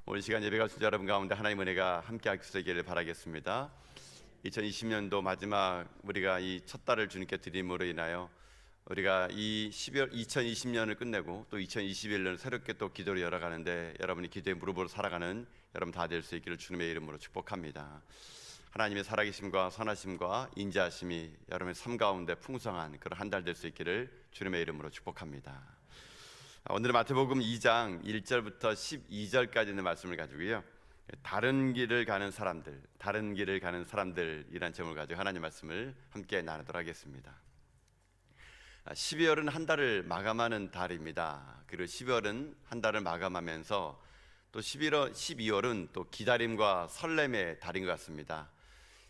오늘 시간 예배가 주신 여러분 가운데 하나님의 은혜가 함께 하시기를 바라겠습니다. 2020년도 마지막 우리가 이 첫 달을 주님께 드림으로 인하여 우리가 이 12월 2020년을 끝내고 또 2021년을 새롭게 또 기도를 열어가는데 여러분이 기도의 무릎으로 살아가는 여러분 다 될 수 있기를 주님의 이름으로 축복합니다. 하나님의 살아계심과 선하심과 인자하심이 여러분의 삶 가운데 풍성한 그런 한 달 될 수 있기를 주님의 이름으로 축복합니다. 오늘은 마태복음 2장 1절부터 12절까지 있는 말씀을 가지고요, 다른 길을 가는 사람들, 다른 길을 가는 사람들이란 제목을 가지고 하나님 말씀을 함께 나누도록 하겠습니다. 12월은 한 달을 마감하는 달입니다. 그리고 12월은 한 달을 마감하면서 또 12월은 또 기다림과 설렘의 달인 것 같습니다.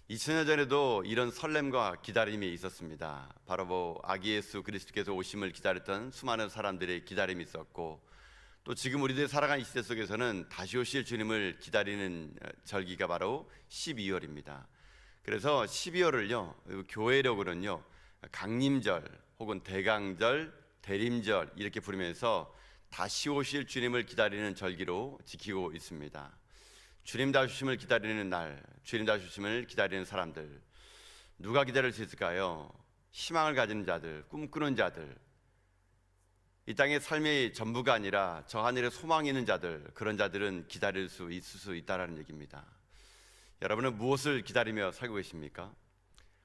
2000년 전에도 이런 설렘과 기다림이 있었습니다. 바로 아기 예수 그리스도께서 오심을 기다렸던 수많은 사람들의 기다림이 있었고, 또 지금 우리들이 살아가는 이 시대 속에서는 다시 오실 주님을 기다리는 절기가 바로 12월입니다. 그래서 12월을요, 교회력으로는요, 강림절 혹은 대강절, 대림절 이렇게 부르면서 다시 오실 주님을 기다리는 절기로 지키고 있습니다. 주님 다시 오심을 기다리는 날, 주님 다시 오심을 기다리는 사람들, 누가 기다릴 수 있을까요? 희망을 가지는 자들, 꿈꾸는 자들, 이 땅의 삶의 전부가 아니라 저 하늘에 소망이 있는 자들, 그런 자들은 기다릴 수 있을 수 있다라는 얘기입니다. 여러분은 무엇을 기다리며 살고 계십니까?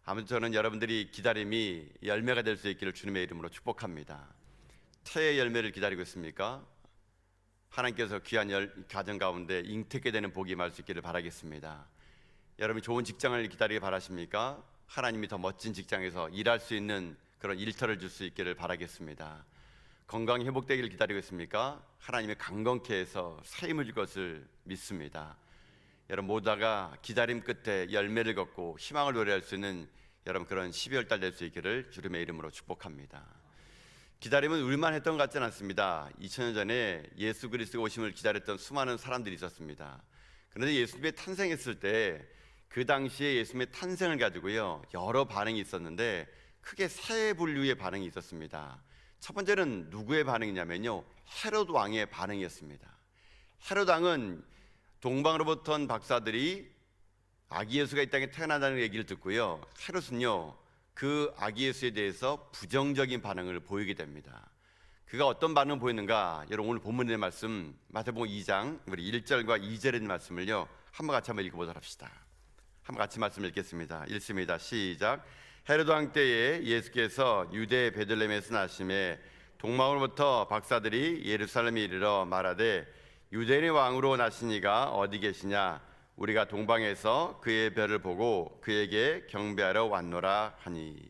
아무튼 저는 여러분들이 기다림이 열매가 될 수 있기를 주님의 이름으로 축복합니다. 태의 열매를 기다리고 있습니까? 하나님께서 귀한 가정 가운데 잉태케 되는 복이 임할 수 있기를 바라겠습니다. 여러분이 좋은 직장을 기다리길 바라십니까? 하나님이 더 멋진 직장에서 일할 수 있는 그런 일터를 줄 수 있기를 바라겠습니다. 건강이 회복되기를 기다리고 있습니까? 하나님의 강건케 해서 새 힘을 줄 것을 믿습니다. 여러분 모두가 기다림 끝에 열매를 걷고 희망을 노래할 수 있는 여러분 그런 12월 달 될 수 있기를 주님의 이름으로 축복합니다. 기다림은 우리만 했던 것 같지는 않습니다. 2000년 전에 예수 그리스도가 오심을 기다렸던 수많은 사람들이 있었습니다. 그런데 예수님이 탄생했을 때 그 당시에 예수님의 탄생을 가지고요, 여러 반응이 있었는데 크게 세 분류의 반응이 있었습니다. 첫 번째는 누구의 반응이냐면요, 헤롯 왕의 반응이었습니다. 헤롯 왕은 동방으로부터 온 박사들이 아기 예수가 이 땅에 태어난다는 얘기를 듣고요, 헤롯은요 그 아기 예수에 대해서 부정적인 반응을 보이게 됩니다. 그가 어떤 반응을 보였는가? 여러분 오늘 본문의 말씀 마태복음 2장 우리 1절과 2절의 말씀을요 한번 같이 한번 읽어보도록 합시다. 한번 같이 말씀 읽겠습니다. 읽습니다. 시작. 헤롯 왕 때에 예수께서 유대 베들레헴에서 나심에 동방으로부터 박사들이 예루살렘에 이르러 말하되 유대인의 왕으로 나시니가 어디 계시냐? 우리가 동방에서 그의 별을 보고 그에게 경배하러 왔노라 하니.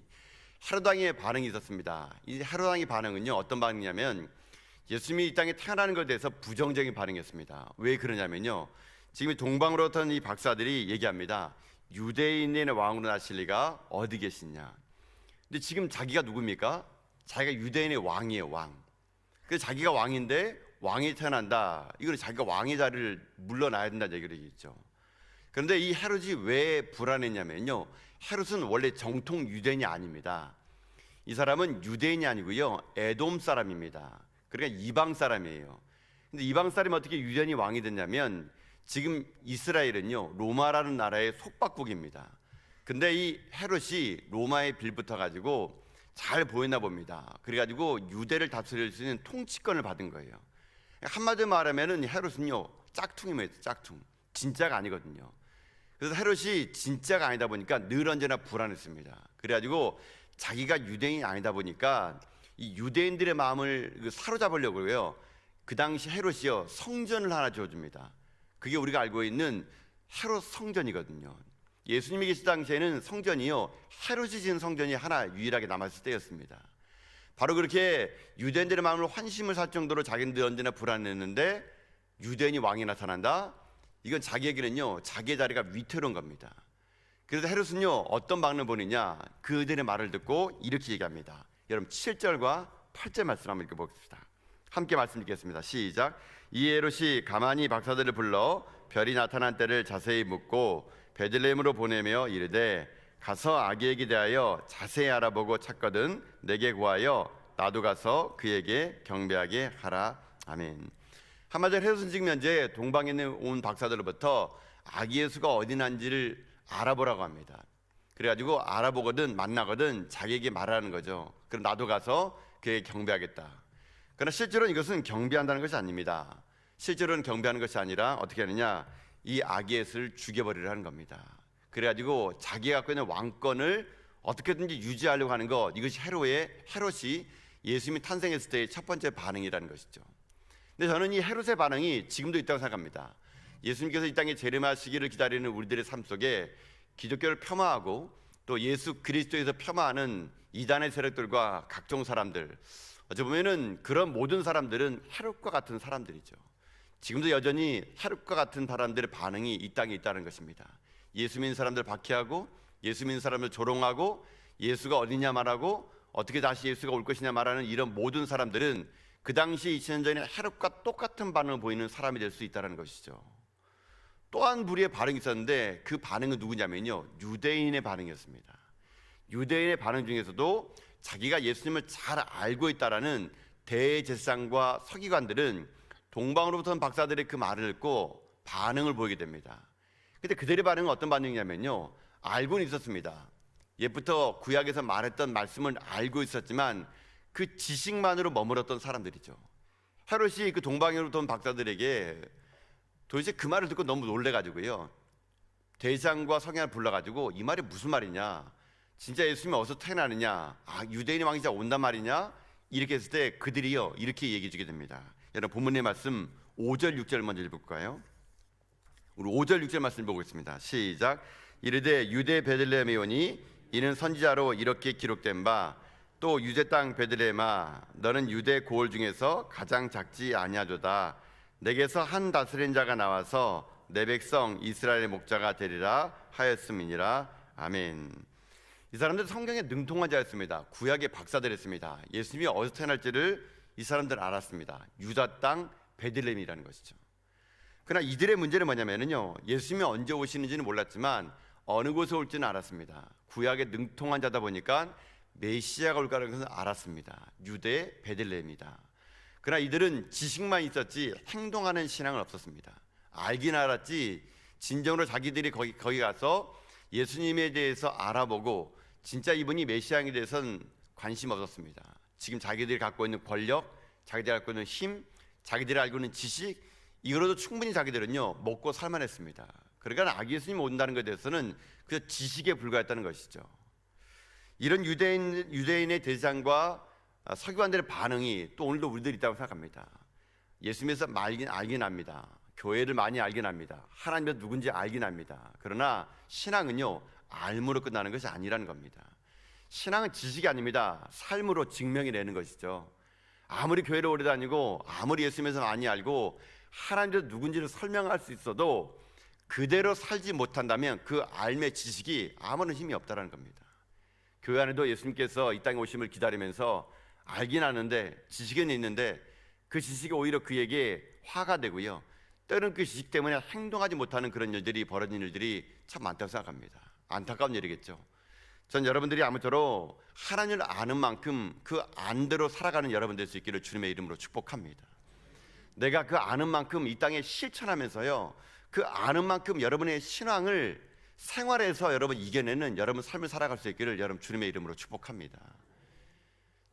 헤롯 왕의 반응이 있었습니다. 이 헤롯 왕의 반응은요 어떤 반응이냐면 예수님이 이 땅에 태어나는 것에 대해서 부정적인 반응이었습니다. 왜 그러냐면요, 지금 동방으로부터 이 박사들이 얘기합니다. 유대인의 왕으로 나실 리가 어디 계시냐. 근데 지금 자기가 누굽니까? 자기가 유대인의 왕이에요, 왕. 그래서 자기가 왕인데 왕이 태어난다, 이거는 자기가 왕의 자리를 물러나야 된다는 얘기를 얘기했죠. 그런데 이 헤롯이 왜 불안했냐면요, 헤롯은 원래 정통 유대인이 아닙니다. 이 사람은 유대인이 아니고요, 에돔 사람입니다. 그러니까 이방 사람이에요. 근데 이방 사람이 어떻게 유대인이 왕이 됐냐면, 지금 이스라엘은요 로마라는 나라의 속박국입니다. 근데 이 헤롯이 로마에 빌붙어 가지고 잘 보였나 봅니다. 그래가지고 유대를 다스릴 수 있는 통치권을 받은 거예요. 한마디로 말하면은 헤롯은요 짝퉁입니다. 짝퉁, 진짜가 아니거든요. 그래서 헤롯이 진짜가 아니다 보니까 늘 언제나 불안했습니다. 그래가지고 자기가 유대인이 아니다 보니까 이 유대인들의 마음을 사로잡으려고 해요. 그 당시 헤롯이요 성전을 하나 지어줍니다. 그게 우리가 알고 있는 헤롯 성전이거든요. 예수님이 계실 당시에는 성전이요 헤롯이 지은 성전이 하나 유일하게 남았을 때였습니다. 바로 그렇게 유대인들의 마음을 환심을 살 정도로 자기들 언제나 불안했는데 유대인이 왕이 나타난다? 이건 자기에게는요 자기의 자리가 위태로운 겁니다. 그래서 헤롯은요 어떤 반응을 보느냐, 그들의 말을 듣고 이렇게 얘기합니다. 여러분 7절과 8절 말씀 한번 읽어보겠습니다. 함께 말씀 읽겠습니다. 시작. 이 헤롯이 가만히 박사들을 불러 별이 나타난 때를 자세히 묻고 베들레헴으로 보내며 이르되 가서 아기에게 대하여 자세히 알아보고 찾거든 내게 구하여 나도 가서 그에게 경배하게 하라. 아멘. 한마디로 해로선지기 면제에 동방에 온 박사들로부터 아기 예수가 어디 난지를 알아보라고 합니다. 그래가지고 알아보거든 만나거든 자기에게 말하는 거죠. 그럼 나도 가서 그에게 경배하겠다. 그러나 실제로는 이것은 경배한다는 것이 아닙니다. 실제로는 경배하는 것이 아니라 어떻게 하느냐, 이 아기 예수를 죽여버리라는 겁니다. 그래가지고 자기가 갖고 있는 왕권을 어떻게든지 유지하려고 하는 것, 이것이 헤롯이 예수님이 탄생했을 때의 첫 번째 반응이라는 것이죠. 근데 저는 이 헤롯의 반응이 지금도 있다고 생각합니다. 예수님께서 이 땅에 재림하시기를 기다리는 우리들의 삶 속에 기독교를 폄하하고 또 예수 그리스도에서 폄하하는 이단의 세력들과 각종 사람들, 어찌 보면은 그런 모든 사람들은 헤롯과 같은 사람들이죠. 지금도 여전히 헤롯과 같은 사람들의 반응이 이 땅에 있다는 것입니다. 예수 믿는 사람들 박해하고 예수 믿는 사람들 조롱하고 예수가 어디냐 말하고 어떻게 다시 예수가 올 것이냐 말하는 이런 모든 사람들은 그 당시 2000년 전에 헤롯과 똑같은 반응을 보이는 사람이 될 수 있다는 것이죠. 또 한 부류의 반응이 있었는데 그 반응은 누구냐면요, 유대인의 반응이었습니다. 유대인의 반응 중에서도 자기가 예수님을 잘 알고 있다라는 대제사장과 서기관들은 동방으로부터 온 박사들의 그 말을 듣고 반응을 보이게 됩니다. 근데 그들의 반응은 어떤 반응이냐면요, 알고는 있었습니다. 옛부터 구약에서 말했던 말씀을 알고 있었지만 그 지식만으로 머물렀던 사람들이죠. 헤롯이 그 동방으로부터 온 박사들에게 도대체 그 말을 듣고 너무 놀래가지고요, 대장과 서기관을 불러가지고 이 말이 무슨 말이냐, 진짜 예수님이 어디서 태어나느냐, 유대인의 왕이 진짜 온단 말이냐, 이렇게 했을 때 그들이요 이렇게 얘기해 주게 됩니다. 여러분 본문의 말씀 5절 6절 먼저 읽어볼까요? 우리 5절 6절 말씀 보고 있습니다. 시작. 이르되 유대 베들레헴에 오니 이는 선지자로 이렇게 기록된 바, 또 유대 땅 베들레헴아 너는 유대 고을 중에서 가장 작지 아니하도다. 내게서 한 다스린 자가 나와서 내 백성 이스라엘의 목자가 되리라 하였음이니라. 아멘. 이 사람들은 성경에 능통한 자였습니다. 구약의 박사들이었습니다. 예수님이 어디서 태어날지를 이 사람들 알았습니다. 유다 땅 베들레헴이라는 것이죠. 그러나 이들의 문제는 뭐냐면요, 예수님이 언제 오시는지는 몰랐지만 어느 곳에 올지는 알았습니다. 구약에 능통한 자다 보니까 메시아가 올 거라는 것은 알았습니다. 유대 베들레헴이다. 그러나 이들은 지식만 있었지 행동하는 신앙은 없었습니다. 알긴 알았지 진정으로 자기들이 거기 가서 예수님에 대해서 알아보고 진짜 이분이 메시아에 대해서는 관심 없었습니다. 지금 자기들이 갖고 있는 권력, 자기들이 갖고 있는 힘, 자기들이 알고 있는 지식, 이거로도 충분히 자기들은요 먹고 살만했습니다. 그러니까 아기 예수님 온다는 것에 대해서는 그 지식에 불과했다는 것이죠. 이런 유대인의 대장과 서기관들의 반응이 또 오늘도 우리들이 있다고 생각합니다. 예수님에서 알긴 합니다. 교회를 많이 알긴 합니다. 하나님이 누군지 알긴 합니다. 그러나 신앙은요 알므로 끝나는 것이 아니라는 겁니다. 신앙은 지식이 아닙니다. 삶으로 증명이 되는 것이죠. 아무리 교회를 오래 다니고 아무리 예수님에서 많이 알고 하나님이 누군지를 설명할 수 있어도 그대로 살지 못한다면 그 알매 지식이 아무런 힘이 없다는 겁니다. 교회 안에도 예수님께서 이 땅에 오심을 기다리면서 알긴 아는데 지식은 있는데 그 지식이 오히려 그에게 화가 되고요, 때로는 그 지식 때문에 행동하지 못하는 그런 일들이 벌어진 일들이 참 많다고 생각합니다. 안타까운 일이겠죠. 전 여러분들이 아무쪼록 하나님을 아는 만큼 그 안대로 살아가는 여러분 될 수 있기를 주님의 이름으로 축복합니다. 내가 그 아는 만큼 이 땅에 실천하면서요, 그 아는 만큼 여러분의 신앙을 생활에서 여러분 이겨내는 여러분 삶을 살아갈 수 있기를 여러분 주님의 이름으로 축복합니다.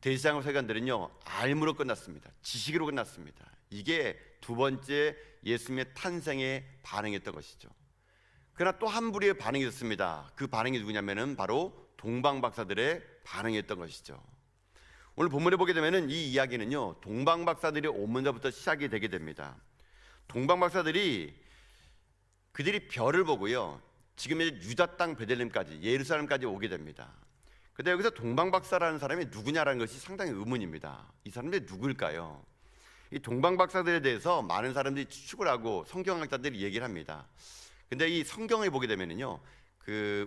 대제사장과 서기관들은요 알므로 끝났습니다. 지식으로 끝났습니다. 이게 두 번째 예수님의 탄생에 반응했던 것이죠. 그러나 또 한 부류의 반응이 있었습니다. 그 반응이 누구냐면은 바로 동방 박사들의 반응이었던 것이죠. 오늘 본문에 보게 되면은 이 이야기는요 동방 박사들이 온 문제부터 시작이 되게 됩니다. 동방 박사들이 그들이 별을 보고요 지금 이제 유다 땅 베들레헴까지 예루살렘까지 오게 됩니다. 근데 여기서 동방 박사라는 사람이 누구냐라는 것이 상당히 의문입니다. 이 사람들이 누구일까요? 이 동방 박사들에 대해서 많은 사람들이 추측을 하고 성경학자들이 얘기를 합니다. 근데 이 성경을 보게 되면은요,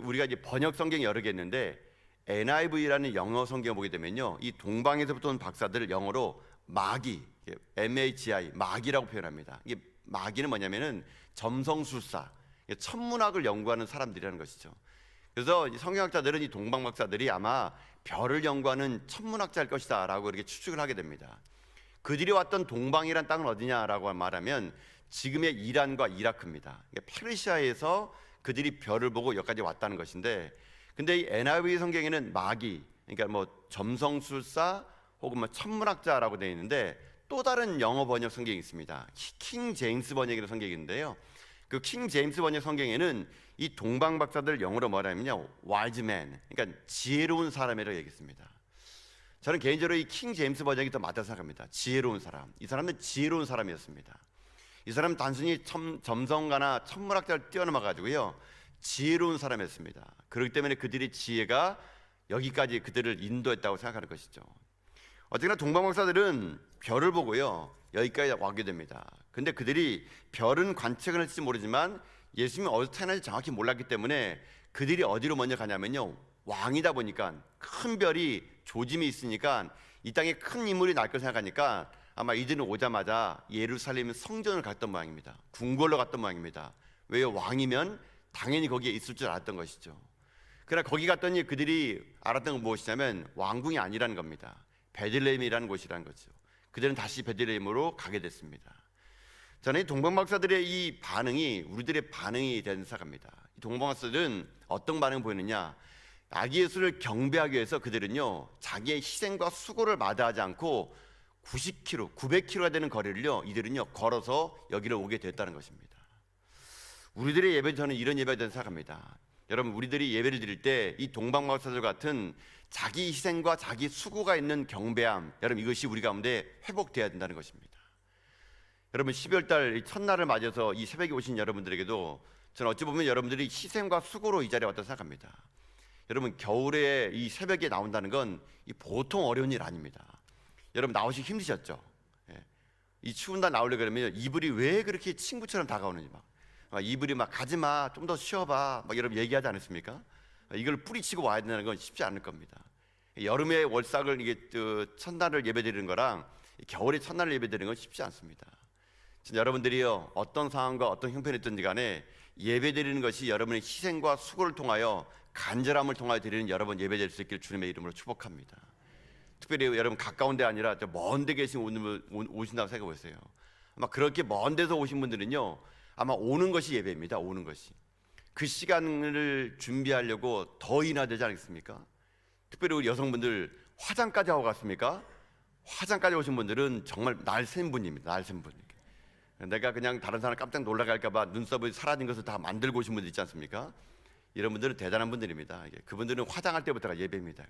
우리가 이제 번역 성경이 여러 개 있는데 NIV라는 영어 성경을 보게 되면요, 이 동방에서부터 온 박사들을 영어로 마기, MAGI, 마기라고 표현합니다. 이게 마기는 뭐냐면은 점성술사, 천문학을 연구하는 사람들이라는 것이죠. 그래서 성경학자들은 이 동방 박사들이 아마 별을 연구하는 천문학자일 것이다라고 이렇게 추측을 하게 됩니다. 그들이 왔던 동방이란 땅은 어디냐라고 말하면 지금의 이란과 이라크입니다. 페르시아에서 그들이 별을 보고 여기까지 왔다는 것인데, 근데 이 NIV 성경에는 마기, 그러니까 뭐 점성술사 혹은 뭐 천문학자라고 되어 있는데, 또 다른 영어 번역 성경이 있습니다. 킹 제임스 번역이라는 성경인데요, 그 킹 제임스 번역 성경에는 이 동방 박사들 영어로 뭐라면요, wise man, 그러니까 지혜로운 사람이라고 얘기했습니다. 저는 개인적으로 이 킹 제임스 번역이 더 맞다고 생각합니다. 지혜로운 사람. 이 사람은 지혜로운 사람이었습니다. 이 사람은 단순히 점성가나 천문학자를 뛰어넘어 가지고요, 지혜로운 사람이었습니다. 그렇기 때문에 그들의 지혜가 여기까지 그들을 인도했다고 생각하는 것이죠. 어쨌거나 동방 박사들은 별을 보고요, 여기까지 와게 됩니다. 근데 그들이 별은 관측을 할지 모르지만 예수님이 어디서 태어날지 정확히 몰랐기 때문에 그들이 어디로 먼저 가냐면요, 왕이다 보니까 큰 별이 조짐이 있으니까 이 땅에 큰 인물이 날 걸 생각하니까 아마 이들은 오자마자 예루살렘 성전을 갔던 모양입니다. 궁궐로 갔던 모양입니다. 왜요? 왕이면 당연히 거기에 있을 줄 알았던 것이죠. 그러나 거기 갔더니 그들이 알았던 건 무엇이냐면 왕궁이 아니라는 겁니다. 베들레헴이라는 곳이라는 거죠. 그들은 다시 베들레헴으로 가게 됐습니다. 저는 이 동방 박사들의 이 반응이 우리들의 반응이 된다고 생각합니다. 이 동방 박사들은 어떤 반응을 보이느냐? 아기 예수를 경배하기 위해서 그들은요, 자기의 희생과 수고를 마다하지 않고 90km, 900km가 되는 거리를요, 이들은요 걸어서 여기를 오게 됐다는 것입니다. 우리들의 예배, 저는 이런 예배가 된다고 생각합니다. 여러분, 우리들이 예배를 드릴 때 이 동방 박사들 같은 자기 희생과 자기 수고가 있는 경배함, 여러분, 이것이 우리 가운데 회복되어야 된다는 것입니다. 여러분, 12월달 첫날을 맞아서 이 새벽에 오신 여러분들에게도 저는 어찌 보면 여러분들이 희생과 수고로 이 자리에 왔다고 생각합니다. 여러분, 겨울에 이 새벽에 나온다는 건 이 보통 어려운 일 아닙니다. 여러분, 나오시기 힘드셨죠? 예. 이 추운 날 나오려고 그러면 이불이 왜 그렇게 친구처럼 다가오는지 이불이 가지마, 좀 더 쉬어봐, 여러분 얘기하지 않았습니까? 이걸 뿌리치고 와야 된다는 건 쉽지 않을 겁니다. 여름에 월삭을 이게 첫날을 예배드리는 거랑 겨울에 첫날을 예배드리는 건 쉽지 않습니다. 여러분들이요, 어떤 상황과 어떤 형편이 있든지 간에 예배드리는 것이 여러분의 희생과 수고를 통하여 간절함을 통하여 드리는 여러분 예배드릴 수 있기를 주님의 이름으로 축복합니다. 특별히 여러분 가까운 데 아니라 먼 데 계신 오신다고 생각해 보세요. 아마 그렇게 먼 데서 오신 분들은요, 아마 오는 것이 예배입니다. 오는 것이 그 시간을 준비하려고 더 인하되지 않겠습니까? 특별히 우리 여성분들 화장까지 하고 갔습니까? 화장까지 오신 분들은 정말 날쌘 분입니다. 날쌘 분. 내가 그냥 다른 사람 깜짝 놀라갈까 봐 눈썹이 사라진 것을 다 만들고 오신 분들 있지 않습니까? 이런 분들은 대단한 분들입니다. 그분들은 화장할 때부터가 예배입니다.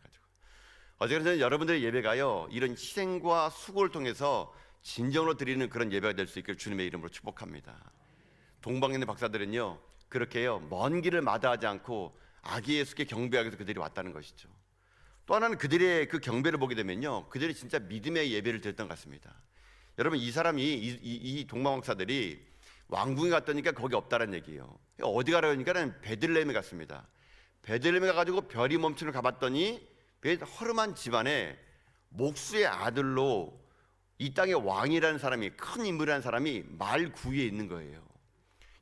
어쨌든 여러분들의 예배가요, 이런 희생과 수고를 통해서 진정으로 드리는 그런 예배가 될 수 있기를 주님의 이름으로 축복합니다. 동방에 있는 박사들은요, 그렇게요, 먼 길을 마다하지 않고 아기 예수께 경배하기 위해서 그들이 왔다는 것이죠. 또 하나는 그들의 그 경배를 보게 되면요, 그들이 진짜 믿음의 예배를 드렸던 것 같습니다. 여러분, 이 사람이 이 동방 박사들이 왕궁에 갔더니까 거기 없다는 얘기예요. 어디 가라니까 베들레헴에 갔습니다. 베들레헴에 가가지고 별이 멈추는 가봤더니 허름한 집안에 목수의 아들로 이 땅의 왕이라는 사람이, 큰 인물이라는 사람이 말 구위에 있는 거예요.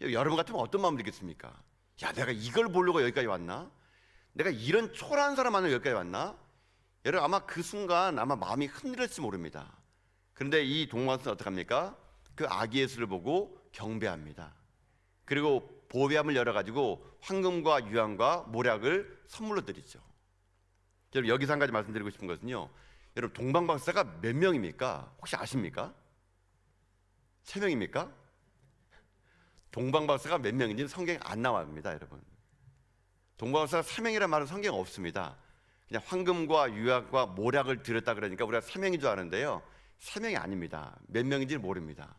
여러분 같으면 어떤 마음 들겠습니까? 야, 내가 이걸 보려고 여기까지 왔나? 내가 이런 초라한 사람 만나러 여기까지 왔나? 여러분, 아마 그 순간 아마 마음이 흔들릴지 모릅니다. 그런데 이 동방박사는 어떻게 합니까? 그 아기 예수를 보고 경배합니다. 그리고 보배함을 열어가지고 황금과 유황과 모략을 선물로 드리죠. 여러분, 여기서 한 가지 말씀드리고 싶은 것은요, 여러분, 동방박사가 몇 명입니까? 혹시 아십니까? 3명입니까? 동방박사가 몇 명인지는 성경에 안 나옵니다. 여러분, 동방박사가 3명이라는 말은 성경에 없습니다. 그냥 황금과 유황과 모략을 드렸다 그러니까 우리가 3명인 줄 아는데요, 3명이 아닙니다. 몇 명인지는 모릅니다.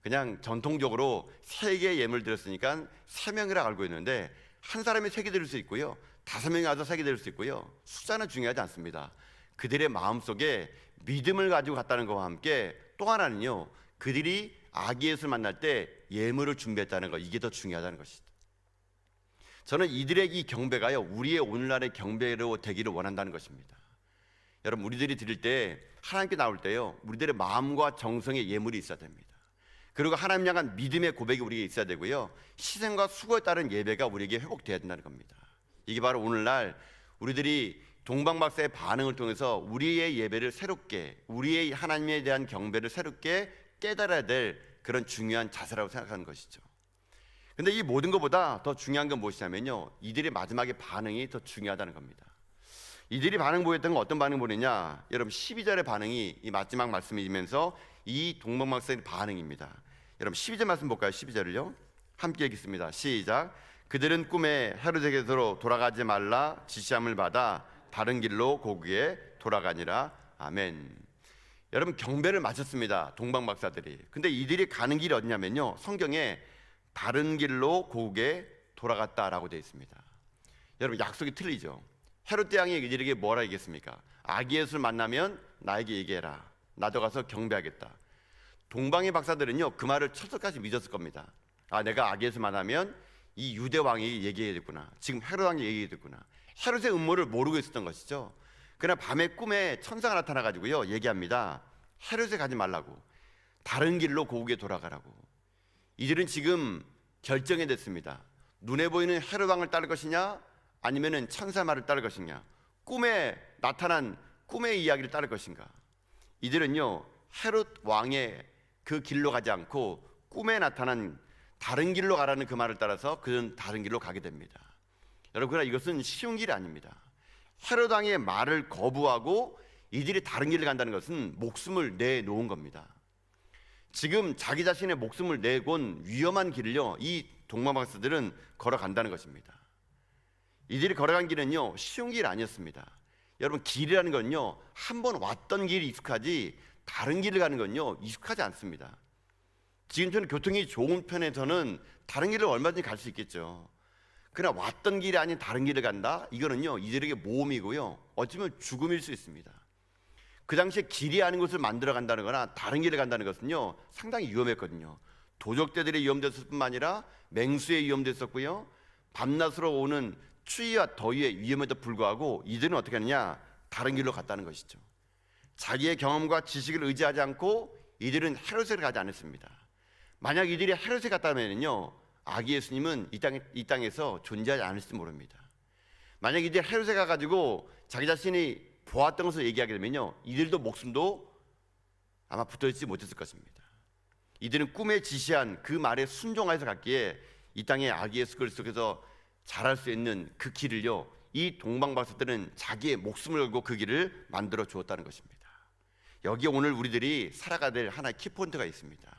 그냥 전통적으로 3개의 예물을 드렸으니까 3명이라고 알고 있는데, 한 사람이 3개 드릴 수 있고요, 5명이 와서 3개 드릴 수 있고요, 숫자는 중요하지 않습니다. 그들의 마음속에 믿음을 가지고 갔다는 것과 함께 또 하나는요, 그들이 아기 예수를 만날 때 예물을 준비했다는 것, 이게 더 중요하다는 것이죠. 저는 이들의 이 경배가요, 우리의 오늘날의 경배로 되기를 원한다는 것입니다. 여러분, 우리들이 드릴 때, 하나님께 나올 때요, 우리들의 마음과 정성의 예물이 있어야 됩니다. 그리고 하나님 향한 믿음의 고백이 우리에게 있어야 되고요, 희생과 수고에 따른 예배가 우리에게 회복되어야 된다는 겁니다. 이게 바로 오늘날 우리들이 동방 박사의 반응을 통해서 우리의 예배를 새롭게, 우리의 하나님에 대한 경배를 새롭게 깨달아야 될 그런 중요한 자세라고 생각하는 것이죠. 근데 이 모든 것보다 더 중요한 건 무엇이냐면요, 이들의 마지막에 반응이 더 중요하다는 겁니다. 이들이 반응 보였던 건 어떤 반응 보이냐, 여러분 12절의 반응이 이 마지막 말씀이면서 이 동방 박사의 반응입니다. 여러분 12절 말씀 볼까요? 12절을요 함께 읽겠습니다. 시작. 그들은 꿈에 헤로데게로 돌아가지 말라 지시함을 받아 다른 길로 고국에 돌아가니라. 아멘. 여러분 경배를 마쳤습니다, 동방 박사들이. 근데 이들이 가는 길이 어디냐면요, 성경에 다른 길로 고국에 돌아갔다라고 되어 있습니다. 여러분 약속이 틀리죠. 헤롯 왕이 이들에게 뭐라 얘기했습니까? 아기 예수를 만나면 나에게 얘기해라. 나도 가서 경배하겠다. 동방의 박사들은요 그 말을 철석같이 믿었을 겁니다. 아, 내가 아기 예수 만나면 이 유대 왕이 얘기해야겠구나. 지금 헤롯 왕이 얘기해야겠구나. 헤롯의 음모를 모르고 있었던 것이죠. 그러나 밤에 꿈에 천사가 나타나가지고요 얘기합니다. 헤롯에 가지 말라고, 다른 길로 고국에 돌아가라고. 이들은 지금 결정이 됐습니다. 눈에 보이는 헤롯 왕을 따를 것이냐, 아니면은 천사 말을 따를 것이냐, 꿈에 나타난 꿈의 이야기를 따를 것인가. 이들은요 헤롯 왕의 그 길로 가지 않고 꿈에 나타난 다른 길로 가라는 그 말을 따라서 그는 다른 길로 가게 됩니다. 여러분, 그러나 이것은 쉬운 길이 아닙니다. 헤롯 왕의 말을 거부하고 이들이 다른 길을 간다는 것은 목숨을 내놓은 겁니다. 지금 자기 자신의 목숨을 내곤 위험한 길을요 이 동방 박사들은 걸어간다는 것입니다. 이들이 걸어간 길은요 쉬운 길 아니었습니다. 여러분 길이라는 건요 한번 왔던 길이 익숙하지 다른 길을 가는 건요 익숙하지 않습니다. 지금처럼 교통이 좋은 편에서는 다른 길을 얼마든지 갈 수 있겠죠. 그러나 왔던 길이 아닌 다른 길을 간다? 이거는요 이들에게 모험이고요 어쩌면 죽음일 수 있습니다. 그 당시에 길이 아닌 곳을 만들어 간다는 거나 다른 길을 간다는 것은요 상당히 위험했거든요. 도적대들의 위험됐을 뿐만 아니라 맹수의 위험됐었고요, 밤낮으로 오는 추위와 더위의 위험에도 불구하고 이들은 어떻게 하느냐, 다른 길로 갔다는 것이죠. 자기의 경험과 지식을 의지하지 않고 이들은 헤롯에 가지 않았습니다. 만약 이들이 헤롯에 갔다면요 아기 예수님은 이 땅에서 존재하지 않을지 모릅니다. 만약 이들이 헤롯에 가가지고 자기 자신이 보았던 것을 얘기하게 되면요 이들도 목숨도 아마 붙어있지 못했을 것입니다. 이들은 꿈에 지시한 그 말에 순종하여서 갔기에 이 땅에 아기 예수 그리스도께서 잘할 수 있는 그 길을요 이 동방 박사들은 자기의 목숨을 걸고 그 길을 만들어 주었다는 것입니다. 여기에 오늘 우리들이 살아가야 될 하나의 키포인트가 있습니다.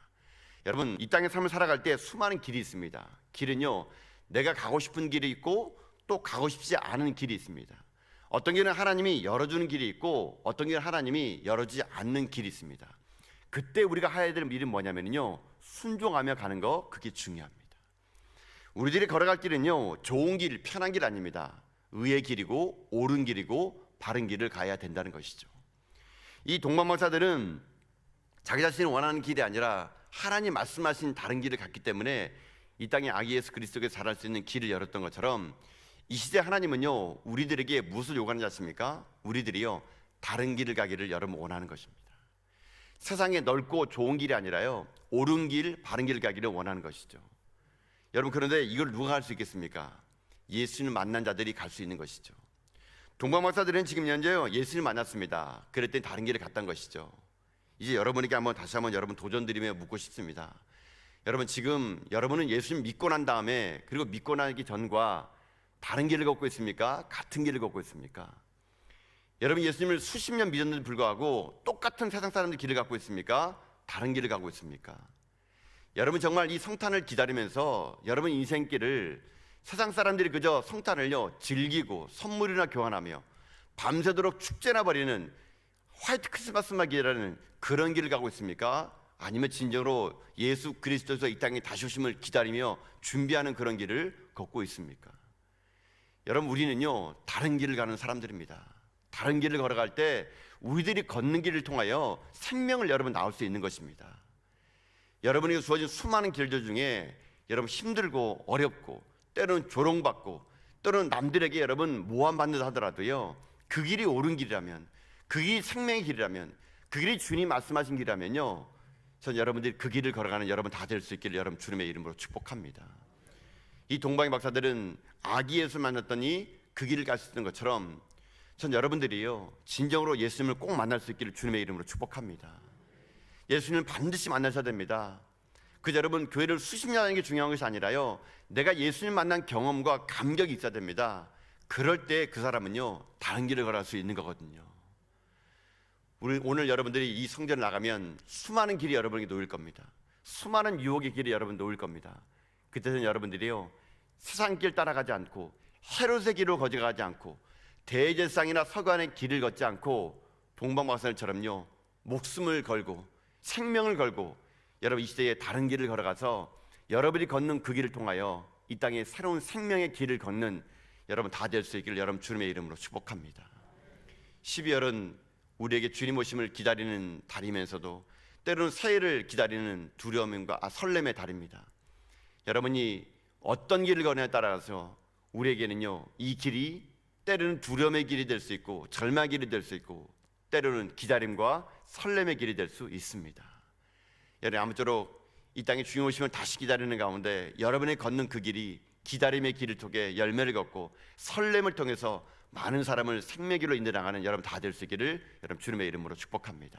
여러분, 이 땅의 삶을 살아갈 때 수많은 길이 있습니다. 길은요 내가 가고 싶은 길이 있고 또 가고 싶지 않은 길이 있습니다. 어떤 길은 하나님이 열어주는 길이 있고 어떤 길은 하나님이 열어주지 않는 길이 있습니다. 그때 우리가 해야 될 일은 뭐냐면요 순종하며 가는 거, 그게 중요합니다. 우리들이 걸어갈 길은요 좋은 길, 편한 길 아닙니다. 의의 길이고 옳은 길이고 바른 길을 가야 된다는 것이죠. 이 동방 박사들은 자기 자신이 원하는 길이 아니라 하나님 말씀하신 다른 길을 갔기 때문에 이 땅에 아기 예수 그리스도께서 자랄 수 있는 길을 열었던 것처럼 이 시대 하나님은요 우리들에게 무엇을 요구하는지 아십니까? 우리들이요 다른 길을 가기를 여러분 원하는 것입니다. 세상에 넓고 좋은 길이 아니라요 옳은 길, 바른 길을 가기를 원하는 것이죠. 여러분, 그런데 이걸 누가 할 수 있겠습니까? 예수님을 만난 자들이 갈 수 있는 것이죠. 동방 박사들은 지금 현재요 예수님을 만났습니다. 그랬더니 다른 길을 갔다는 것이죠. 이제 여러분에게 다시 한번 여러분 도전드리며 묻고 싶습니다. 여러분, 지금 여러분은 예수님 믿고 난 다음에, 그리고 믿고 나기 전과 다른 길을 걷고 있습니까? 같은 길을 걷고 있습니까? 여러분, 예수님을 수십 년 믿었는데도 불구하고 똑같은 세상 사람들 길을 갖고 있습니까? 다른 길을 가고 있습니까? 여러분, 정말 이 성탄을 기다리면서 여러분 인생길을 세상 사람들이 그저 성탄을요 즐기고 선물이나 교환하며 밤새도록 축제나 벌이는 화이트 크리스마스만 기다리는 그런 길을 가고 있습니까? 아니면 진정으로 예수 그리스도에서 이 땅에 다시 오심을 기다리며 준비하는 그런 길을 걷고 있습니까? 여러분, 우리는요 다른 길을 가는 사람들입니다. 다른 길을 걸어갈 때 우리들이 걷는 길을 통하여 생명을 여러분 나올 수 있는 것입니다. 여러분에게 주어진 수많은 길들 중에 여러분 힘들고 어렵고 때로는 조롱받고 때로는 남들에게 여러분 모함받는다 하더라도요 그 길이 옳은 길이라면, 그 길이 생명의 길이라면, 그 길이 주님 말씀하신 길이라면요 전 여러분들이 그 길을 걸어가는 여러분 다 될 수 있기를 여러분 주님의 이름으로 축복합니다. 이 동방의 박사들은 아기 예수를 만났더니 그 길을 갈 수 있는 것처럼 전 여러분들이요 진정으로 예수님을 꼭 만날 수 있기를 주님의 이름으로 축복합니다. 예수님을 반드시 만나셔야 됩니다. 그저 여러분 교회를 수십 년 하는 게 중요한 것이 아니라요, 내가 예수님 만난 경험과 감격이 있어야 됩니다. 그럴 때 그 사람은요 다른 길을 걸어갈 수 있는 거거든요. 우리 오늘 여러분들이 이 성전을 나가면 수많은 길이 여러분에게 놓일 겁니다. 수많은 유혹의 길이 여러분 놓일 겁니다. 그때는 여러분들이요 세상 길 따라가지 않고 헤롯의 길로 거쳐가지 않고 대제사장이나 서관의 길을 걷지 않고 동방박사들처럼요 목숨을 걸고 생명을 걸고 여러분 이 시대에 다른 길을 걸어가서 여러분이 걷는 그 길을 통하여 이 땅에 새로운 생명의 길을 걷는 여러분 다 될 수 있기를 여러분 주님의 이름으로 축복합니다. 12월은 우리에게 주님 오심을 기다리는 달이면서도 때로는 새해를 기다리는 두려움과 설렘의 달입니다. 여러분이 어떤 길을 거냐에 따라서 우리에게는요 이 길이 때로는 두려움의 길이 될 수 있고 절망의 길이 될 수 있고 때로는 기다림과 설렘의 길이 될 수 있습니다. 여러분 아무쪼록 이 땅에 주님 오심을 다시 기다리는 가운데 여러분이 걷는 그 길이 기다림의 길을 통해 열매를 걷고 설렘을 통해서 많은 사람을 생명의 길로 인도해 나가는 여러분 다 될 수 있기를 여러분 주님의 이름으로 축복합니다.